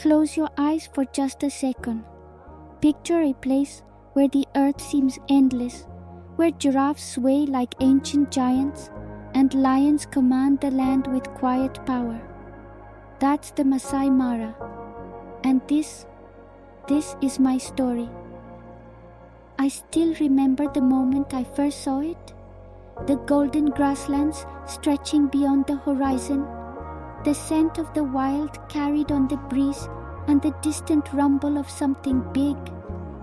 Close your eyes for just a second. Picture a place where the earth seems endless, where giraffes sway like ancient giants and lions command the land with quiet power. That's the Masai Mara. And this is my story. I still remember the moment I first saw it. The golden grasslands stretching beyond the horizon, the scent of the wild carried on the breeze, and the distant rumble of something big,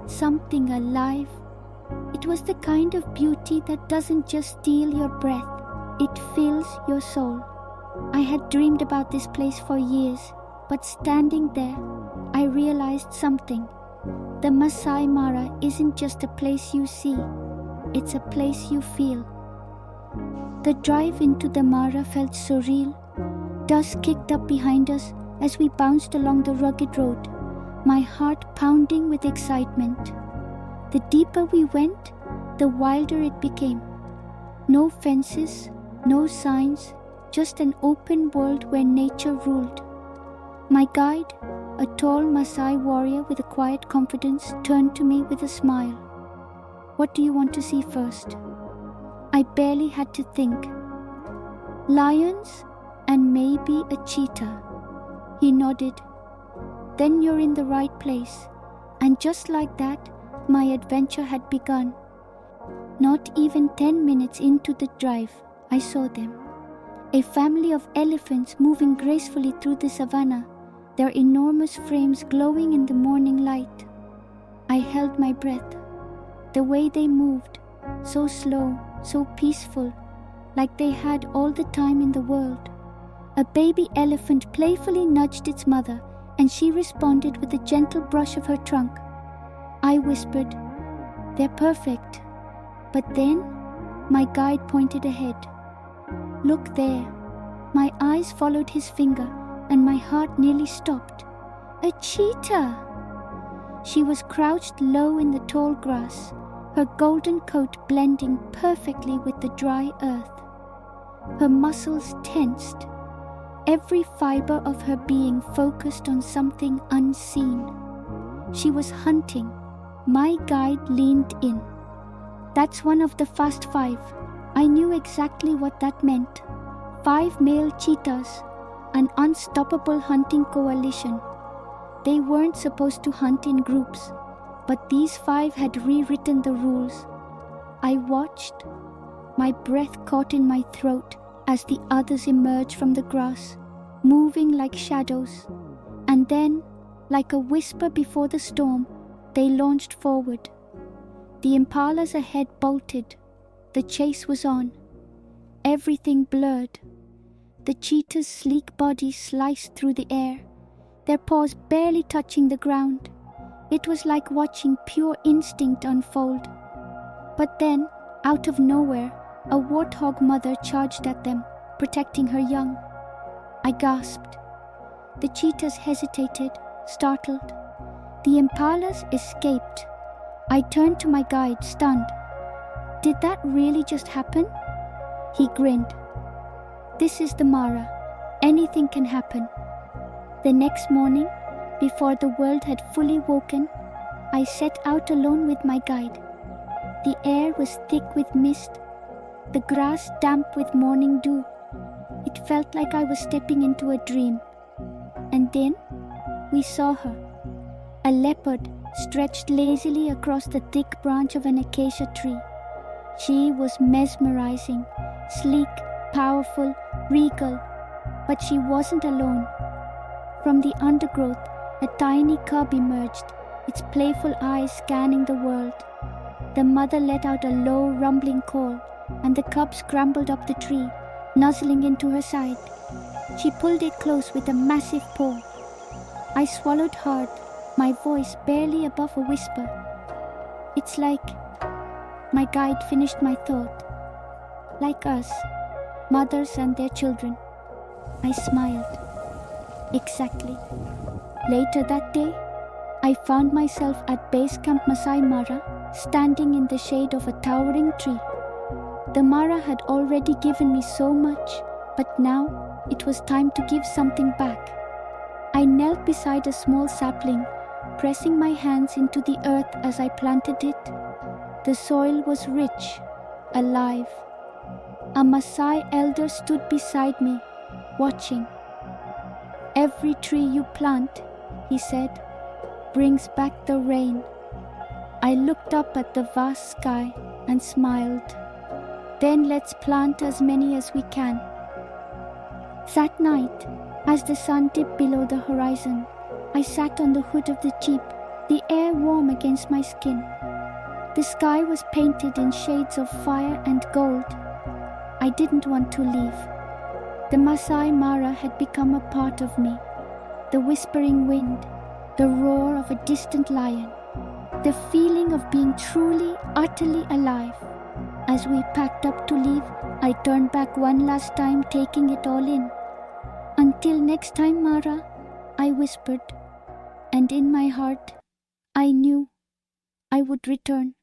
something alive. It was the kind of beauty that doesn't just steal your breath, it fills your soul. I had dreamed about this place for years, but standing there, I realized something. The Masai Mara isn't just a place you see, it's a place you feel. The drive into the Mara felt surreal. Dust kicked up behind us as we bounced along the rugged road, my heart pounding with excitement. The deeper we went, the wilder it became. No fences, no signs, just an open world where nature ruled. My guide, a tall Maasai warrior with a quiet confidence, turned to me with a smile. "What do you want to see first?" I barely had to think. "Lions and maybe a cheetah." He nodded. "Then you're in the right place." And just like that, my adventure had begun. Not even 10 minutes into the drive, I saw them. A family of elephants moving gracefully through the savannah, their enormous frames glowing in the morning light. I held my breath. The way they moved, so slow, so peaceful, like they had all the time in the world. A baby elephant playfully nudged its mother, and she responded with a gentle brush of her trunk. I whispered, "They're perfect." But then, my guide pointed ahead. "Look there." My eyes followed his finger, and my heart nearly stopped. A cheetah! She was crouched low in the tall grass, her golden coat blending perfectly with the dry earth. Her muscles tensed, every fiber of her being focused on something unseen. She was hunting. My guide leaned in. "That's one of the fast 5. I knew exactly what that meant. 5 male cheetahs, an unstoppable hunting coalition. They weren't supposed to hunt in groups, but these 5 had rewritten the rules. I watched, my breath caught in my throat as the others emerged from the grass, moving like shadows. And then, like a whisper before the storm, they launched forward. The impalas ahead bolted. The chase was on. Everything blurred. The cheetah's sleek body sliced through the air, their paws barely touching the ground. It was like watching pure instinct unfold. But then, out of nowhere, a warthog mother charged at them, protecting her young. I gasped. The cheetahs hesitated, startled. The impalas escaped. I turned to my guide, stunned. "Did that really just happen?" He grinned. "This is the Mara. Anything can happen." The next morning, before the world had fully woken, I set out alone with my guide. The air was thick with mist, the grass damp with morning dew. It felt like I was stepping into a dream. And then, we saw her. A leopard stretched lazily across the thick branch of an acacia tree. She was mesmerizing, sleek, powerful, regal, but she wasn't alone. From the undergrowth, a tiny cub emerged, its playful eyes scanning the world. The mother let out a low, rumbling call, and the cub scrambled up the tree, nuzzling into her side. She pulled it close with a massive paw. I swallowed hard, my voice barely above a whisper. "It's like..." My guide finished my thought. "Like us, mothers and their children." I smiled. Exactly. Later that day, I found myself at Base Camp Masai Mara, standing in the shade of a towering tree. The Mara had already given me so much, but now it was time to give something back. I knelt beside a small sapling, pressing my hands into the earth as I planted it. The soil was rich, alive. A Maasai elder stood beside me, watching. "Every tree you plant," he said, "brings back the rain." I looked up at the vast sky and smiled. "Then let's plant as many as we can." That night, as the sun dipped below the horizon, I sat on the hood of the jeep, the air warm against my skin. The sky was painted in shades of fire and gold. I didn't want to leave. The Masai Mara had become a part of me. The whispering wind, the roar of a distant lion, the feeling of being truly, utterly alive. As we packed up to leave, I turned back one last time, taking it all in. "Until next time, Mara," I whispered, and in my heart, I knew I would return.